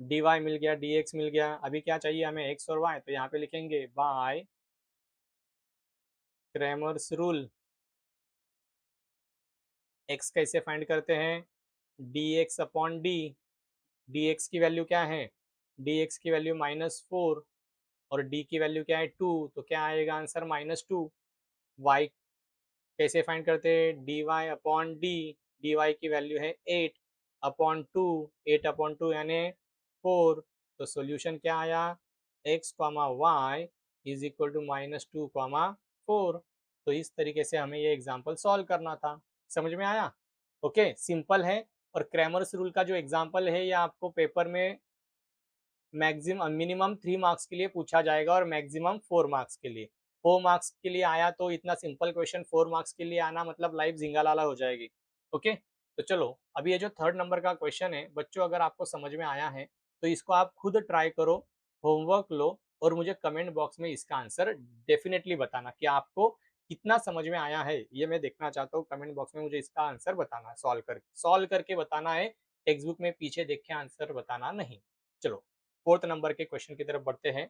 डी वाई मिल गया, डी एक्स मिल गया, अभी क्या चाहिए हमें? एक्स और वाई, तो यहाँ पे लिखेंगे बाय क्रैमर्स रूल। एक्स कैसे फाइंड करते हैं? D X upon D. D X की वैल्यू क्या है? डी एक्स की वैल्यू -4, और डी की वैल्यू क्या है 2, तो क्या आएगा आंसर? -2। वाई कैसे फाइंड करते हैं? D Y upon D. D Y की वैल्यू है 8/2, 8/2 यानी 4। तो सोल्यूशन क्या आया? X comma Y is equal to -2, 4। तो इस तरीके से हमें ये एग्जाम्पल सॉल्व करना था। समझ में आया? ओके, सिंपल है। और क्रैमर्स रूल का जो एग्जाम्पल है ये आपको पेपर में मैक्सिमम मिनिमम 3 मार्क्स के लिए पूछा जाएगा, और मैक्सिमम 4 मार्क्स के लिए। 4 मार्क्स के लिए आया तो इतना सिंपल क्वेश्चन 4 मार्क्स के लिए आना मतलब लाइफ झिंगालाला हो जाएगी। ओके, तो चलो अभी ये जो 3rd नंबर का क्वेश्चन है बच्चों, अगर आपको समझ में आया है तो इसको आप खुद ट्राई करो, होमवर्क लो, और मुझे कमेंट बॉक्स में इसका आंसर डेफिनेटली बताना कि आपको कितना समझ में आया है। ये मैं देखना चाहता हूँ, कमेंट बॉक्स में मुझे इसका आंसर बताना है, सॉल्व करके बताना है। टेक्स्ट बुक में पीछे देख के आंसर बताना नहीं। चलो 4th नंबर के क्वेश्चन की तरफ बढ़ते हैं।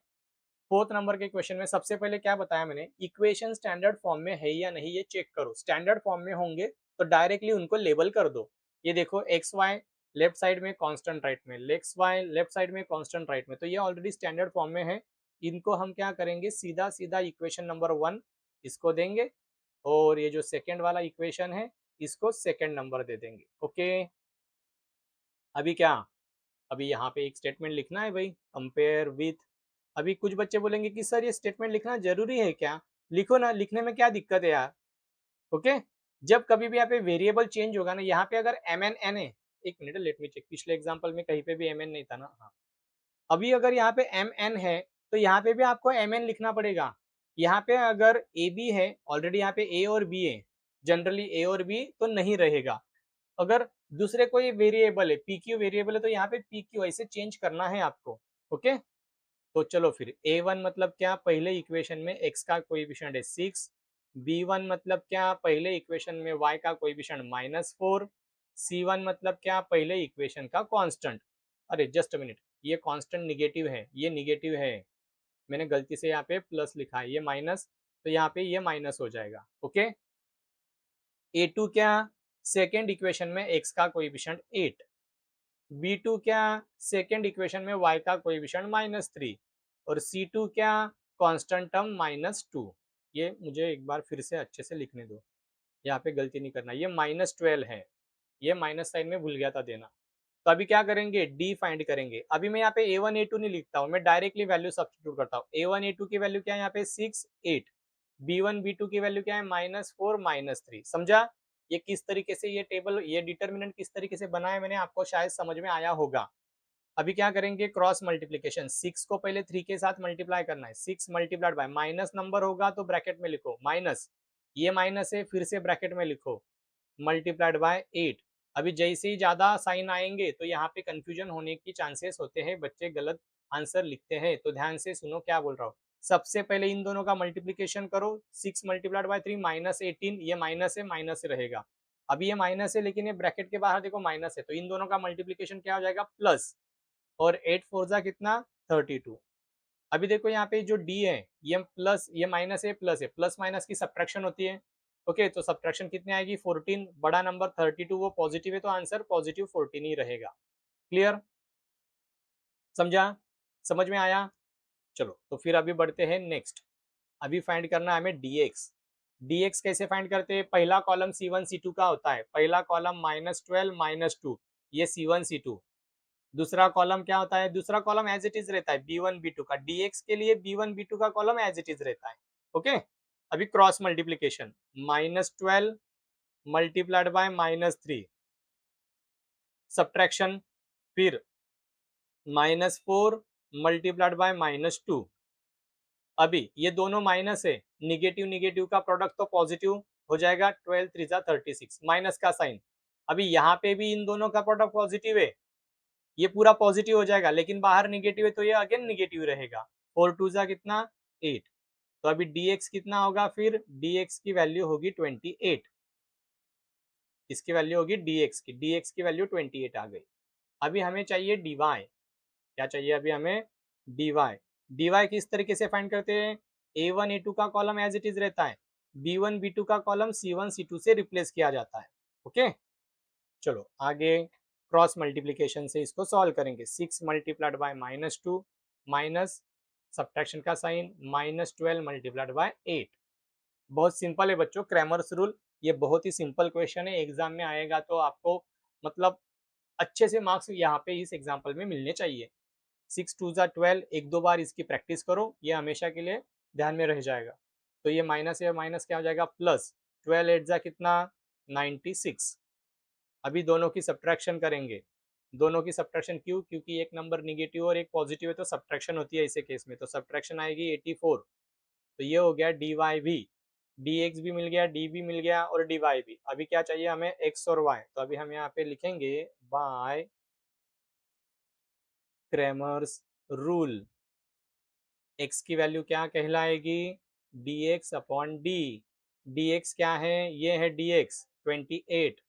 4th नंबर के क्वेश्चन में सबसे पहले क्या बताया मैंने? इक्वेशन स्टैंडर्ड फॉर्म में है या नहीं ये चेक करो। स्टैंडर्ड फॉर्म में होंगे तो डायरेक्टली उनको लेबल कर दो। ये देखो एक्स वाई लेफ्ट साइड में कांस्टेंट राइट में, एक्स वाई लेफ्ट साइड में कांस्टेंट राइट में, तो ये ऑलरेडी स्टैंडर्ड फॉर्म में है। इनको हम क्या करेंगे? सीधा सीधा इक्वेशन नंबर 1 इसको देंगे, और ये जो सेकेंड वाला इक्वेशन है इसको सेकेंड नंबर दे देंगे। ओके, अभी क्या? अभी यहाँ पे एक स्टेटमेंट लिखना है भाई, कंपेयर विथ। अभी कुछ बच्चे बोलेंगे कि सर ये स्टेटमेंट लिखना जरूरी है क्या? लिखो ना, लिखने में क्या दिक्कत है यार। ओके, जब कभी भी यहाँ पे वेरिएबल चेंज होगा ना, यहाँ पे अगर एम एन एन है, एक मिनट लेट मी चेक, पिछले एग्जाम्पल में कहीं पे भी एम एन नहीं था ना। हाँ, अभी अगर यहाँ पे एम एन है तो यहाँ पे भी आपको एम एन लिखना पड़ेगा। यहाँ पे अगर ए बी है, ऑलरेडी यहाँ पे ए और बी है, जनरली ए और बी तो नहीं रहेगा। अगर दूसरे कोई वेरिएबल है, पी क्यू वेरिएबल है, तो यहाँ पे पी क्यू ऐसे चेंज करना है आपको। ओके, तो चलो फिर A1 मतलब क्या? पहले इक्वेशन में x का कोएफिशिएंट है 6। B1 मतलब क्या? पहले इक्वेशन में y का कोएफिशिएंट -4। C1 मतलब क्या? पहले इक्वेशन का कांस्टेंट। अरे जस्ट अ मिनट, ये कांस्टेंट निगेटिव है, ये निगेटिव है, मैंने गलती से यहाँ पे प्लस लिखा है, ये माइनस, तो यहाँ पे ये माइनस हो जाएगा। ओके, A2 क्या, सेकेंड इक्वेशन में x का कोएफिशिएंट 8, B2 क्या, सेकेंड इक्वेशन में y का कोएफिशिएंट -3 और C2 क्या, कांस्टेंट टर्म -2। ये मुझे एक बार फिर से अच्छे से लिखने दो, यहाँ पे गलती नहीं करना। ये -12 है, ये माइनस साइन में भूल गया था देना। तो अभी क्या करेंगे, डी फाइंड करेंगे। अभी मैं यहाँ पे A1 A2 नहीं लिखता हूँ, मैं डायरेक्टली वैल्यू सब्स्टिट्यूट करता हूँ। A1 A2 की वैल्यू क्या है यहाँ पे 6 8, B1 B2 की वैल्यू क्या है -4 -3। समझा ये किस तरीके से ये टेबल, ये डिटर्मिनेंट किस तरीके से बना है मैंने, आपको शायद समझ में आया होगा। अभी क्या करेंगे, क्रॉस मल्टीप्लीकेशन। 6 को पहले 3 के साथ मल्टीप्लाई करना है, 6 मल्टीप्लाइड बाय, माइनस नंबर होगा तो ब्रैकेट में लिखो माइनस, ये माइनस है फिर से ब्रैकेट में लिखो, मल्टीप्लाइड बाय 8। अभी जैसे ही ज्यादा साइन आएंगे तो यहाँ पे कंफ्यूजन होने की चांसेस होते हैं, बच्चे गलत आंसर लिखते हैं, तो ध्यान से सुनो क्या बोल रहा हूँ। सबसे पहले इन दोनों का मल्टीप्लीकेशन करो, 6 मल्टीप्लाइड बाय 3 -18, ये माइनस है माइनस से रहेगा। अभी ये माइनस है लेकिन ये ब्रैकेट के बाहर देखो माइनस है, तो इन दोनों का मल्टीप्लीकेशन क्या हो जाएगा, प्लस, और 8 4 जा कितना 32। अभी देखो यहाँ पे जो डी है ये प्लस, ये माइनस है प्लस है, प्लस माइनस की सब्ट्रैक्शन होती है। ओके तो सब्ट्रैक्शन कितनी आएगी 14, बड़ा नंबर 32 वो पॉजिटिव है तो आंसर पॉजिटिव 14 ही रहेगा। क्लियर, समझा, समझ में आया। चलो तो फिर अभी बढ़ते हैं नेक्स्ट। अभी फाइंड करना है हमें dx। dx कैसे फाइंड करते हैं, पहला कॉलम C1 C2 का होता है, पहला कॉलम -12 -2, ये C1 C2। दूसरा कॉलम क्या होता है, दूसरा कॉलम एज इट इज रहता है B1 B2 का, dx के लिए B1 B2 का कॉलम एज इट इज रहता है। ओके अभी cross multiplication, -12 multiplied by -3, subtraction, फिर -4 मल्टीप्लाइड बाय -2। अभी ये दोनों माइनस है, निगेटिव निगेटिव का प्रोडक्ट तो पॉजिटिव हो जाएगा, 12 3 36, माइनस का साइन। अभी यहाँ पे भी इन दोनों का प्रोडक्ट पॉजिटिव है, ये पूरा पॉजिटिव हो जाएगा, लेकिन बाहर निगेटिव है तो ये अगेन निगेटिव रहेगा। 4 2 जा कितना 8, तो अभी dx कितना होगा, फिर dx की वैल्यू होगी 28, इसकी वैल्यू होगी dx की वैल्यू 28 आ गई। अभी हमें चाहिए dy, क्या चाहिए अभी हमें, dy। dy किस तरीके से फाइंड करते हैं, a1 a2 का कॉलम एज इट इज रहता है, b1 b2 का कॉलम c1 c2 से रिप्लेस किया जाता है। ओके चलो आगे क्रॉस मल्टीप्लीकेशन से इसको सॉल्व करेंगे। 6 मल्टीप्लाइड बाय -2 माइनस सब्ट्रैक्शन का साइन -12 मल्टीप्लाइड बाय 8। बहुत सिंपल है बच्चों, क्रैमर्स रूल। ये बहुत ही सिंपल क्वेश्चन है, एग्जाम में आएगा तो आपको मतलब अच्छे से मार्क्स यहाँ पे इस एग्जाम्पल में मिलने चाहिए। 6 2 जा 12, एक दो बार इसकी प्रैक्टिस करो, ये हमेशा के लिए ध्यान में रह जाएगा। तो ये माइनस या माइनस क्या हो जाएगा, प्लस, 12 8 जा कितना 96। अभी दोनों की सब्ट्रैक्शन करेंगे, दोनों की सब्ट्रैक्शन क्यों, क्योंकि एक नंबर निगेटिव और एक पॉजिटिव है तो सब्ट्रैक्शन होती है ऐसे केस में, तो सब्ट्रैक्शन आएगी 84। तो ये हो गया डी वाई भी, डी एक्स भी मिल गया, डी भी मिल गया और डी वाई भी। अभी क्या चाहिए हमें, एक्स और वाई, तो अभी हम यहाँ पे लिखेंगे बाय क्रैमर्स रूल। एक्स की वैल्यू क्या कहलाएगी, D X upon D. D X क्या है, ये है डी एक्स 28,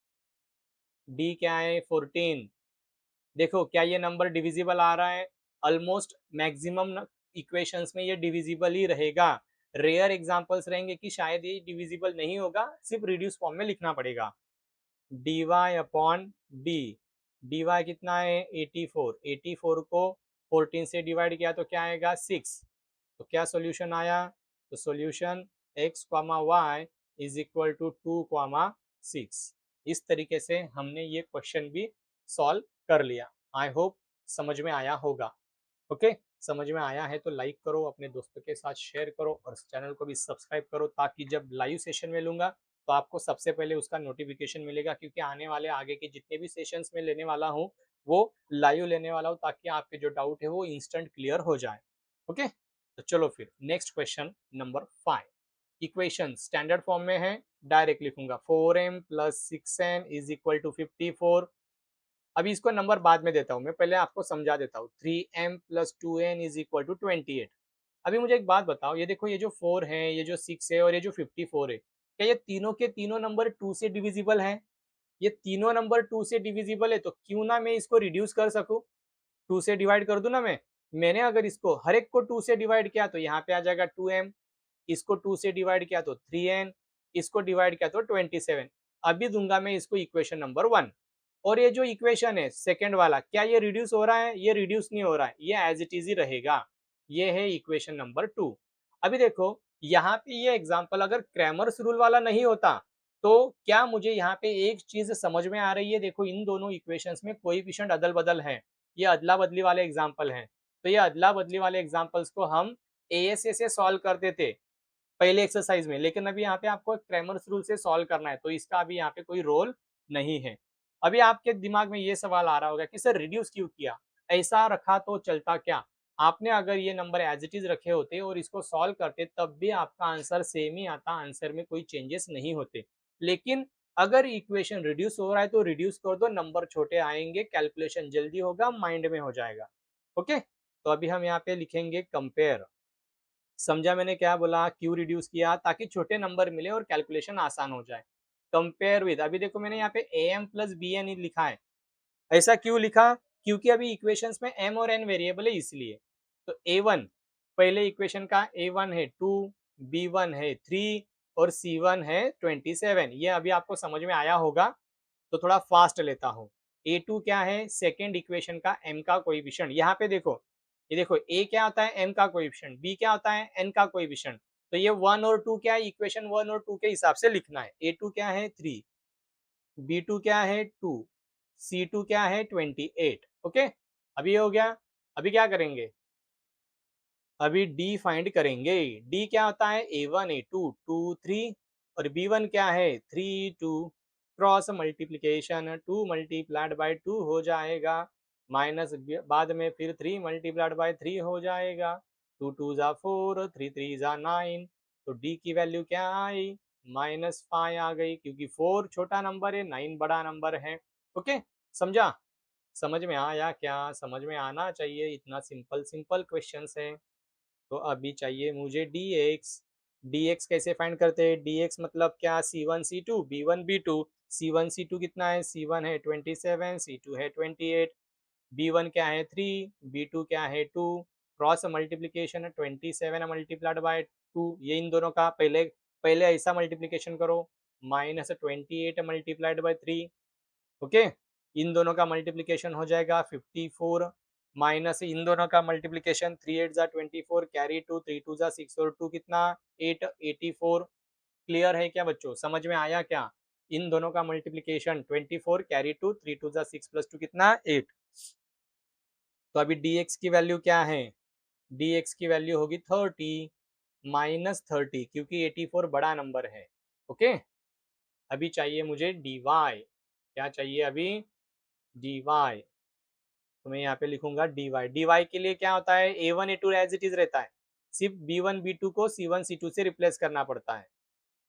डी क्या है 14। देखो क्या ये नंबर डिविजिबल आ रहा है, ऑलमोस्ट मैक्सिमम इक्वेशंस में ये डिविजिबल ही रहेगा। रेयर एग्जांपल्स रहेंगे कि शायद ये डिविजिबल नहीं होगा, सिर्फ रिड्यूस फॉर्म में लिखना पड़ेगा। D Y upon D, D Y कितना है 84, 84 को 14 से डिवाइड किया तो क्या आएगा 6। तो क्या सॉल्यूशन आया, तो solution x, y is equal to 2, 6। इस तरीके से हमने ये क्वेश्चन भी सॉल्व कर लिया। आई होप समझ में आया होगा। ओके समझ में आया है तो लाइक करो, अपने दोस्तों के साथ शेयर करो और चैनल को भी सब्सक्राइब करो, ताकि जब लाइव सेशन में लूंगा तो आपको सबसे पहले उसका नोटिफिकेशन मिलेगा, क्योंकि आने वाले आगे के जितने भी सेशंस में लेने वाला हूँ वो लाइव लेने वाला हूँ, ताकि आपके जो डाउट है वो इंस्टेंट क्लियर हो जाए। ओके तो चलो फिर next question number 5। Equation standard form में है, डायरेक्ट लिखूंगा 4m plus 6n is equal to 54। अभी इसको नंबर बाद में देता हूँ, मैं पहले आपको समझा देता हूँ। 3m plus 2n is equal to 28। अभी मुझे एक बात बताओ, ये देखो ये जो 4 है, ये जो 6 है और ये जो 54 है, क्या ये तीनों के तीनों नंबर 2 से डिविजिबल हैं? ये तीनों नंबर 2 से डिविजिबल है तो क्यों ना मैं इसको रिड्यूस कर सकूं, 2 से डिवाइड कर दूं ना मैं। मैंने अगर इसको हर एक को 2 से डिवाइड किया तो यहाँ पे आ जाएगा 2m, इसको 2 से डिवाइड किया तो 3n, इसको डिवाइड किया तो 27। अभी दूंगा मैं इसको इक्वेशन नंबर 1। और ये जो इक्वेशन है सेकंड वाला, क्या ये रिड्यूस हो रहा है? ये रिड्यूस नहीं हो रहा है, ये एज इट इज ही रहेगा। ये है इक्वेशन नंबर 2। अभी देखो यहाँ पे ये एग्जांपल अगर क्रैमर्स रूल वाला नहीं होता तो क्या मुझे यहाँ पे एक चीज समझ में आ रही है? देखो इन दोनों इक्वेशंस में कोएफिशिएंट अदल बदल है, ये अदला बदली वाले एग्जाम्पल हैं। तो ये अदला बदली वाले एग्जाम्पल्स को हम एएसए से सॉल्व करते थे पहले एक्सरसाइज में, लेकिन अभी यहाँ पे आपको क्रैमर्स रूल से सॉल्व करना है, तो इसका अभी यहाँ पे कोई रोल नहीं है। अभी आपके दिमाग में ये सवाल आ रहा होगा कि सर रिड्यूस क्यों किया, ऐसा रखा तो चलता क्या? आपने अगर ये नंबर एज इट इज रखे होते और इसको सॉल्व करते तब भी आपका आंसर सेम ही आता, आंसर में कोई चेंजेस नहीं होते। लेकिन अगर इक्वेशन रिड्यूस हो रहा है तो रिड्यूस कर दो, नंबर छोटे आएंगे, कैलकुलेशन जल्दी होगा, माइंड में हो जाएगा। ओके, तो अभी हम यहाँ पे लिखेंगे कंपेयर। समझा मैंने क्या बोला? क्यों रिड्यूस किया? ताकि छोटे नंबर मिले और कैलकुलेशन आसान हो जाए। कंपेयर विद, अभी देखो मैंने यहाँ पे A M plus B N लिखा है। ऐसा क्यों लिखा? क्योंकि अभी इक्वेशंस में एम और एन वेरिएबल है इसलिए। तो ए वन, पहले इक्वेशन का ए वन है 2, बी वन है 3 और सी वन है 27। ये अभी आपको समझ में आया होगा, तो थोड़ा फास्ट लेता हूँ। ए टू क्या है? सेकेंड इक्वेशन का एम का कोएफिशिएंट। यहाँ पे देखो, ये देखो ए क्या होता है? एम का कोएफिशिएंट। बी क्या होता है? एन का कोएफिशिएंट। तो ये 1 और 2 क्या है? इक्वेशन 1 और 2 के हिसाब से लिखना है। ए टू क्या है? 3, बी टू क्या है? 2, सी टू क्या है? 28। ओके, अभी ये हो गया। अभी क्या करेंगे? अभी डी फाइंड करेंगे। डी क्या होता है? ए वन, ए टू, 2 3 और बी वन क्या है? 3 2। क्रॉस मल्टीप्लीकेशन, 2 मल्टीप्लाइड बाई 2 हो जाएगा, माइनस बाद में फिर 3 मल्टीप्लाइड बाई 3 हो जाएगा। 2 2 जा 4, 3 3 जा 9। तो डी की वैल्यू क्या आई? -5 आ गई, क्योंकि 4 छोटा नंबर है, 9 बड़ा नंबर है। ओके, समझा? समझ में आया क्या? समझ में आना चाहिए, इतना सिंपल सिंपल क्वेश्चंस है। तो अभी चाहिए मुझे dx। dx कैसे फाइंड करते हैं? dx मतलब क्या? c1 c2 b1 b2। c1 c2 कितना है? c1 है 27, c2 है 28। b1 क्या है? 3, b2 क्या है? 2। क्रॉस मल्टीप्लीकेशन है, 27 मल्टीप्लाइड बाय 2। ये इन दोनों का पहले पहले ऐसा मल्टीप्लीकेशन करो, -28 मल्टीप्लाइड बाय 3। ओके, इन दोनों का मल्टीप्लीकेशन हो जाएगा 54, माइनस इन दोनों का मल्टीप्लीकेशन 3 8 जा 24, कैरी 2, 3 2 जा 6 और 2 कितना? 8, 84। क्लियर है क्या बच्चों? समझ में आया क्या? इन दोनों का मल्टीप्लीकेशन 24 कैरी 2, 3 2 जा 6 प्लस 2 कितना? 8। तो अभी dx की वैल्यू क्या है? dx की वैल्यू होगी 30 -30, क्योंकि 84 बड़ा नंबर है। ओके, अभी चाहिए मुझे dy। क्या चाहिए अभी? dy। तो मैं यहाँ पे लिखूंगा dy। dy के लिए क्या होता है? a1 a2 as it is रहता है, सिर्फ b1 b2 को c1 c2 से रिप्लेस करना पड़ता है।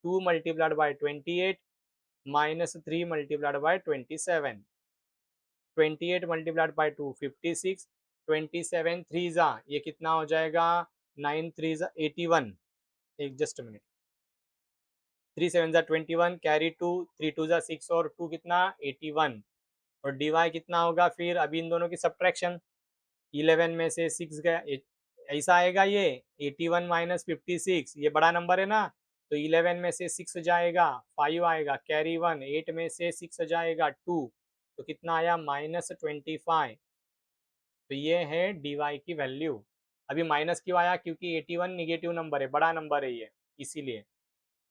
2 multiplied by 28 -3 multiplied by 27। 28 multiplied by 2 56। 27 3 जा, ये कितना हो जाएगा? 9 3 जा 81। एक जस्ट मिनट, 3 7 जा 21, कैरी 2, 3 2 जा 6 और 2 कितना? 81। और dy कितना होगा फिर? अभी इन दोनों की सब्ट्रैक्शन, 11 में से 6 गया, ऐसा आएगा ये 81 माइनस 56, ये बड़ा नंबर है ना, तो 11 में से 6 जाएगा 5 आएगा, कैरी 1, 8 में से 6 जाएगा 2, तो कितना आया? -25। तो ये है dy की वैल्यू। अभी माइनस क्यों आया? क्योंकि 81 निगेटिव नंबर है, बड़ा नंबर है ये, इसीलिए।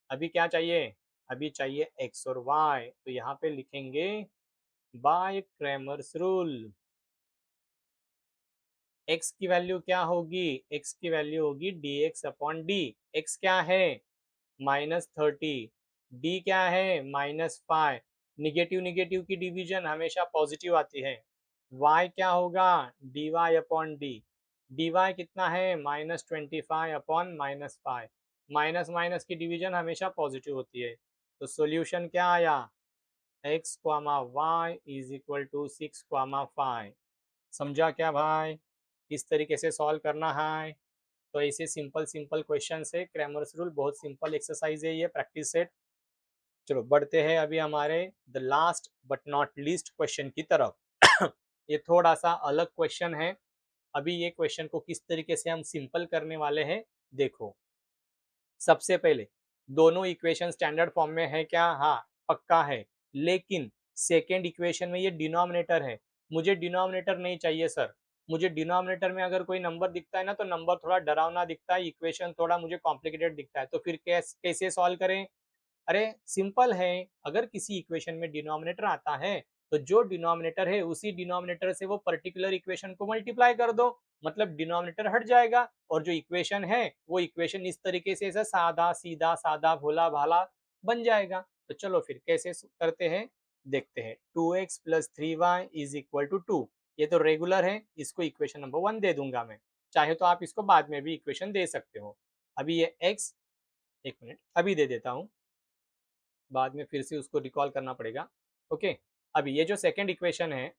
अभी क्या चाहिए? अभी चाहिए x और y, तो यहाँ पे लिखेंगे बाय क्रैमर्स रूल। x की वैल्यू क्या होगी? x की वैल्यू होगी dx अपॉन डी। x क्या है? -30। d क्या है? -5। निगेटिव निगेटिव की डिवीजन हमेशा पॉजिटिव आती है। y क्या होगा? dy upon D. dy कितना है? -25 अपॉन -5। माइनस माइनस की डिवीजन हमेशा पॉजिटिव होती है। तो सॉल्यूशन क्या आया? x, y is equal to 6, 5। समझा क्या भाई? इस तरीके से सॉल्व करना है। तो ऐसे सिंपल सिंपल क्वेश्चन है, क्रैमर्स रूल बहुत सिंपल एक्सरसाइज है ये, प्रैक्टिस सेट। चलो बढ़ते हैं अभी हमारे the last but not least question की तरफ। ये थोड़ा सा अलग क्वेश्चन है। अभी ये क्वेश्चन को किस तरीके से हम सिंपल करने वाले हैं, देखो। सबसे पहले दोनों इक्वेशन स्टैंडर्ड फॉर्म में है क्या? हाँ, पक्का है, लेकिन सेकेंड इक्वेशन में ये डिनोमिनेटर है, मुझे डिनोमिनेटर नहीं चाहिए सर। मुझे डिनोमिनेटर में अगर कोई नंबर दिखता है ना तो नंबर थोड़ा डरावना दिखता है, इक्वेशन थोड़ा मुझे कॉम्प्लिकेटेड दिखता है, तो फिर कैसे सॉल्व करें? अरे सिंपल है, अगर किसी इक्वेशन में डिनोमिनेटर आता है तो जो डिनोमिनेटर है उसी डिनोमिनेटर से वो पर्टिकुलर इक्वेशन को मल्टीप्लाई कर दो, मतलब डिनोमिनेटर हट जाएगा और जो इक्वेशन है वो इक्वेशन इस तरीके से ऐसा सादा सीधा सादा भोला भाला बन जाएगा। तो चलो फिर कैसे करते हैं देखते हैं। 2x plus 3y is equal to 2, ये तो रेगुलर है, इसको इक्वेशन नंबर 1 दे दूंगा मैं, चाहे तो आप इसको बाद में भी इक्वेशन दे सकते हो। अभी ये x, एक मिनट अभी दे देता हूँ, बाद में फिर से उसको रिकॉल करना पड़ेगा। ओके, अभी ये जो सेकंड इक्वेशन है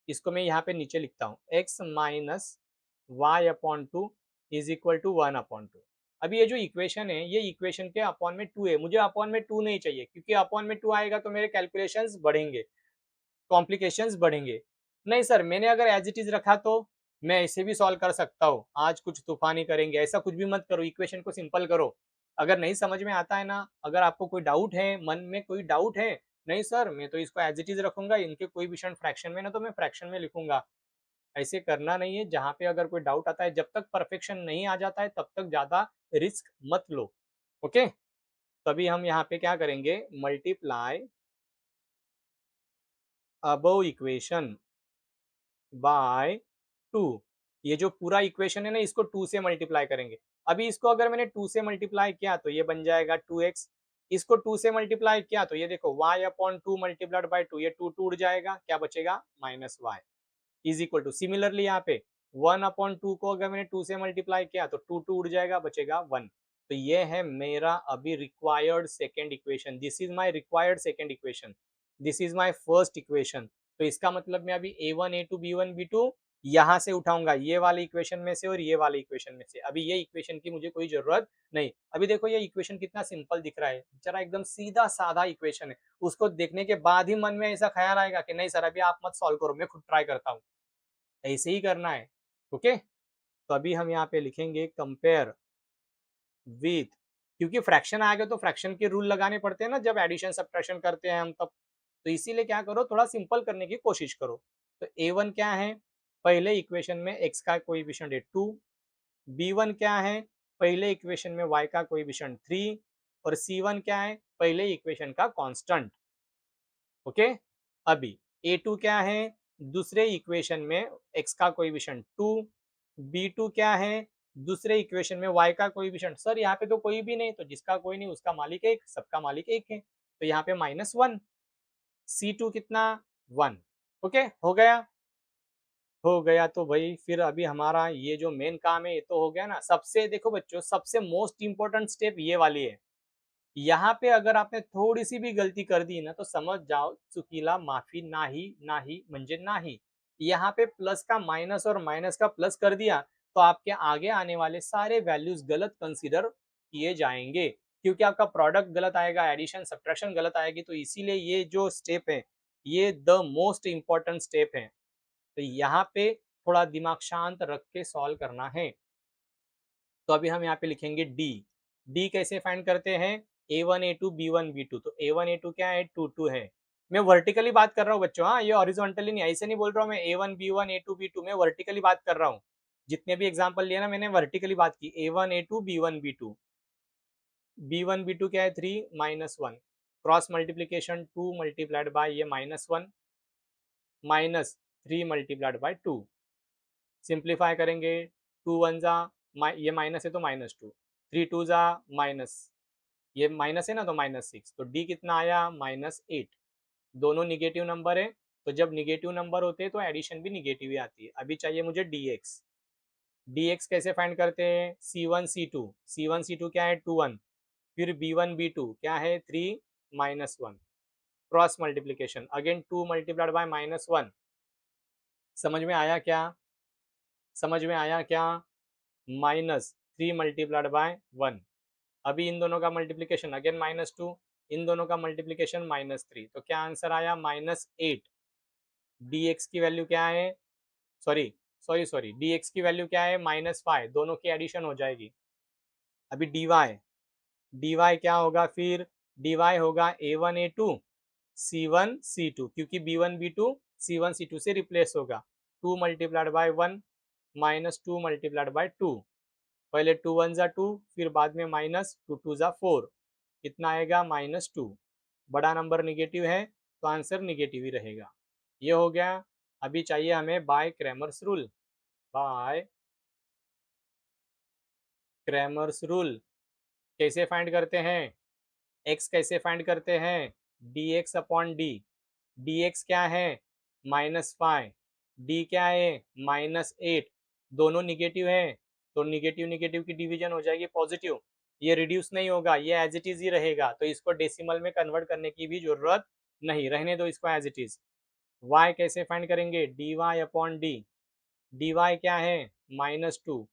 इसको मैं यहाँ पे नीचे लिखता हूँ, x minus Y upon two is equal to 1/2। अभी ये जो इक्वेशन है ये इक्वेशन के अपॉन में 2 है, मुझे अपॉन में 2 नहीं चाहिए, क्योंकि अपॉन में 2 आएगा तो मेरे कैलकुलेशंस बढ़ेंगे, कॉम्प्लिकेशंस बढ़ेंगे। नहीं सर, मैंने अगर एज इट इज रखा तो मैं इसे भी सॉल्व कर सकता हूँ, आज कुछ तूफानी करेंगे, ऐसा कुछ भी मत करो, इक्वेशन को सिंपल करो। अगर नहीं समझ में आता है ना, अगर आपको कोई डाउट है, मन में कोई डाउट है, नहीं सर मैं तो इसको एज इट इज रखूंगा, इनके कोई भी क्षण फ्रैक्शन में ना तो मैं फ्रैक्शन में लिखूंगा, ऐसे करना नहीं है। जहाँ पे अगर कोई डाउट आता है, जब तक परफेक्शन नहीं आ जाता है तब तक ज्यादा रिस्क मत लो। ओके, तभी हम यहाँ पे क्या करेंगे, मल्टीप्लाई अबव इक्वेशन बाय 2। ये जो पूरा इक्वेशन है ना इसको 2 से मल्टीप्लाई करेंगे। अभी इसको अगर मैंने 2 से मल्टीप्लाई किया तो ये बन जाएगा 2x, इसको 2 से मल्टीप्लाई किया तो ये देखो y अपॉन 2 मल्टीप्लाइड बाय 2, ये 2 टूट जाएगा, क्या बचेगा minus y is equal to, similarly यहाँ पे 1/2 को अगर मैंने 2 से मल्टीप्लाई किया तो 2 2 उड़ जाएगा, बचेगा 1। तो ये है मेरा अभी required second equation, this is my required second equation, this is my first equation. तो इसका मतलब मैं अभी a1 a2 b1 b2 यहाँ से उठाऊंगा, ये वाले इक्वेशन में से और ये वाले इक्वेशन में से। अभी ये इक्वेशन की मुझे कोई जरूरत नहीं। अभी देखो ये इक्वेशन कितना सिंपल दिख रहा है, जरा एकदम सीधा साधा इक्वेशन है, उसको देखने के बाद ही मन में ऐसा ख्याल आएगा कि नहीं सर अभी आप मत सॉल्व करो, मैं खुद ट्राई करता हूँ, ऐसे ही करना है। ओके, तो अभी हम यहाँ पे लिखेंगे कंपेयर विथ, क्योंकि फ्रैक्शन आ गया तो फ्रैक्शन के रूल लगाने पड़ते हैं ना जब एडिशन सब्ट्रैक्शन करते हैं हम तब, तो इसीलिए क्या करो, थोड़ा सिंपल करने की कोशिश करो। तो a1 क्या है, पहले इक्वेशन में x का कोएफिशिएंट है 2, b1 क्या है, पहले इक्वेशन में y का कोएफिशिएंट 3 और c1 क्या है, पहले इक्वेशन का कांस्टेंट। ओके, अभी a2 क्या है, दूसरे इक्वेशन में x का कोएफिशिएंट 2, b2 क्या है, दूसरे इक्वेशन में y का कोएफिशिएंट, सर यहाँ पे तो कोई भी नहीं, तो जिसका कोई नहीं उसका मालिक एक, सबका मालिक एक है, तो यहाँ पे -1, c2 कितना 1। ओके, हो गया तो भाई फिर अभी हमारा ये जो मेन काम है ये तो हो गया ना। सबसे देखो बच्चों, सबसे मोस्ट इंपॉर्टेंट स्टेप ये वाली है, यहाँ पे अगर आपने थोड़ी सी भी गलती कर दी ना तो समझ जाओ चुकीला माफी नाही, नाही म्हणजे नाही। यहाँ पे प्लस का माइनस और माइनस का प्लस कर दिया तो आपके आगे आने वाले सारे वैल्यूज गलत कंसीडर किए जाएंगे, क्योंकि आपका प्रोडक्ट गलत आएगा, एडिशन सब्ट्रैक्शन गलत आएगी। तो इसीलिए ये जो स्टेप है ये द मोस्ट इंपॉर्टेंट स्टेप है, तो यहाँ पे थोड़ा दिमाग शांत रख के सॉल्व करना है। तो अभी हम यहाँ पे लिखेंगे डी, डी कैसे फाइंड करते हैं, a1 a2 b1 b2, तो a1 a2 क्या है 2 2 है, मैं वर्टिकली बात कर रहा हूँ बच्चों, हाँ ये हॉरिजॉन्टली नहीं, ऐसे नहीं बोल रहा हूँ मैं a1 b1 a2 b2, मैं वर्टिकली बात कर रहा हूँ। जितने भी एग्जांपल लिए ना मैंने वर्टिकली बात की, a1 a2 b1 b2, b1 b2 क्या है 3 -1, क्रॉस मल्टीप्लीकेशन 2 मल्टीप्लाइड बाय ये -1 माइनस 3 मल्टीप्लाइड बाय 2, सिंप्लीफाई करेंगे, 2 1 जा, ये माइनस है तो -2, 3 2 जा माइनस, ये माइनस है ना तो -6, तो डी कितना आया -8। दोनों निगेटिव नंबर है, तो जब निगेटिव नंबर होते हैं तो एडिशन भी निगेटिव ही आती है। अभी चाहिए मुझे dx, dx कैसे फाइंड करते हैं, c1 c2, c1 c2 क्या है 2 1, फिर b1 b2 क्या है 3 -1, cross multiplication again 2 multiplied by -1, समझ में आया क्या, समझ में आया क्या, -3 मल्टीप्लाइड बाय 1, अभी इन दोनों का मल्टीप्लीकेशन अगेन -2, इन दोनों का मल्टीप्लीकेशन -3, तो क्या आंसर आया -8। dx की वैल्यू क्या है, सॉरी सॉरी dx की वैल्यू क्या है -5, दोनों की एडिशन हो जाएगी। अभी dy, dy क्या होगा फिर, dy होगा a1 a2 C1 C2, क्योंकि B1 B2 C1 C2 से रिप्लेस होगा। 2 multiplied by 1 minus 2 multiplied by 2, पहले 2 1 जा 2, फिर बाद में माइनस 2 2 जा 4, कितना आएगा -2। बड़ा नंबर निगेटिव है तो आंसर निगेटिव ही रहेगा। ये हो गया। अभी चाहिए हमें by Cramer's rule. By Cramer's rule कैसे फाइंड करते हैं? एक्स कैसे फाइंड करते हैं? D X upon D. D X क्या है? -5। डी क्या है? -8। दोनों निगेटिव है तो निगेटिव निगेटिव की डिवीजन हो जाएगी पॉजिटिव। ये रिड्यूस नहीं होगा, ये एज इट इज ही रहेगा, तो इसको डेसिमल में कन्वर्ट करने की भी जरूरत नहीं, रहने दो इसको एज इट इज। वाई कैसे फाइंड करेंगे? D Y upon D. D Y क्या है? -2।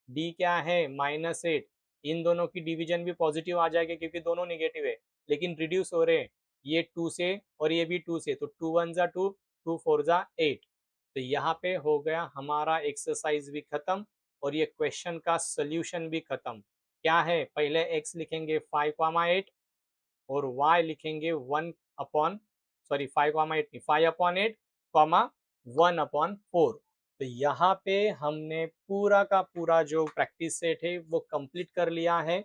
डी क्या है? -8। इन दोनों की डिवीजन भी पॉजिटिव आ जाएगी क्योंकि दोनों निगेटिव है, लेकिन रिड्यूस हो रहे हैं, ये 2 से और ये भी 2 से, तो 2 1 जा 2, 2 4 जा 8। तो यहाँ पे हो गया हमारा एक्सरसाइज भी खत्म और ये क्वेश्चन का सोल्यूशन भी खत्म। क्या है? पहले x लिखेंगे 5,8 और y लिखेंगे 1 अपॉन, सॉरी 5,8 नहीं, 5/8 कॉमा 1/4। तो यहाँ पे हमने पूरा का पूरा जो प्रैक्टिस सेट है वो कंप्लीट कर लिया है।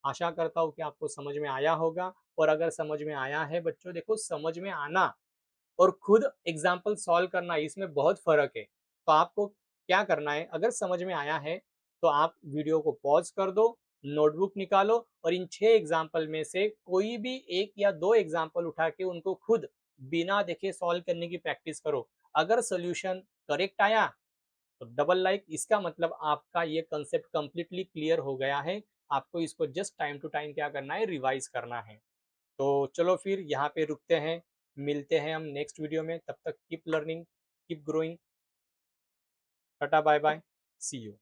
आशा करता हूँ कि आपको समझ में आया होगा, और अगर समझ में आया है बच्चों, देखो समझ में आना और खुद एग्जाम्पल सॉल्व करना, इसमें बहुत फर्क है। तो आपको क्या करना है, अगर समझ में आया है तो आप वीडियो को पॉज कर दो, नोटबुक निकालो और इन 6 एग्जाम्पल में से कोई भी 1 या 2 एग्जाम्पल उठा के उनको खुद बिना देखे सॉल्व करने की प्रैक्टिस करो। अगर सोल्यूशन करेक्ट आया तो डबल लाइक, इसका मतलब आपका ये कंसेप्ट कंप्लीटली क्लियर हो गया है। आपको इसको जस्ट टाइम टू टाइम क्या करना है, रिवाइज करना है। तो चलो फिर यहाँ पे रुकते हैं, मिलते हैं हम नेक्स्ट वीडियो में। तब तक keep learning, keep growing. Tata bye bye, see you.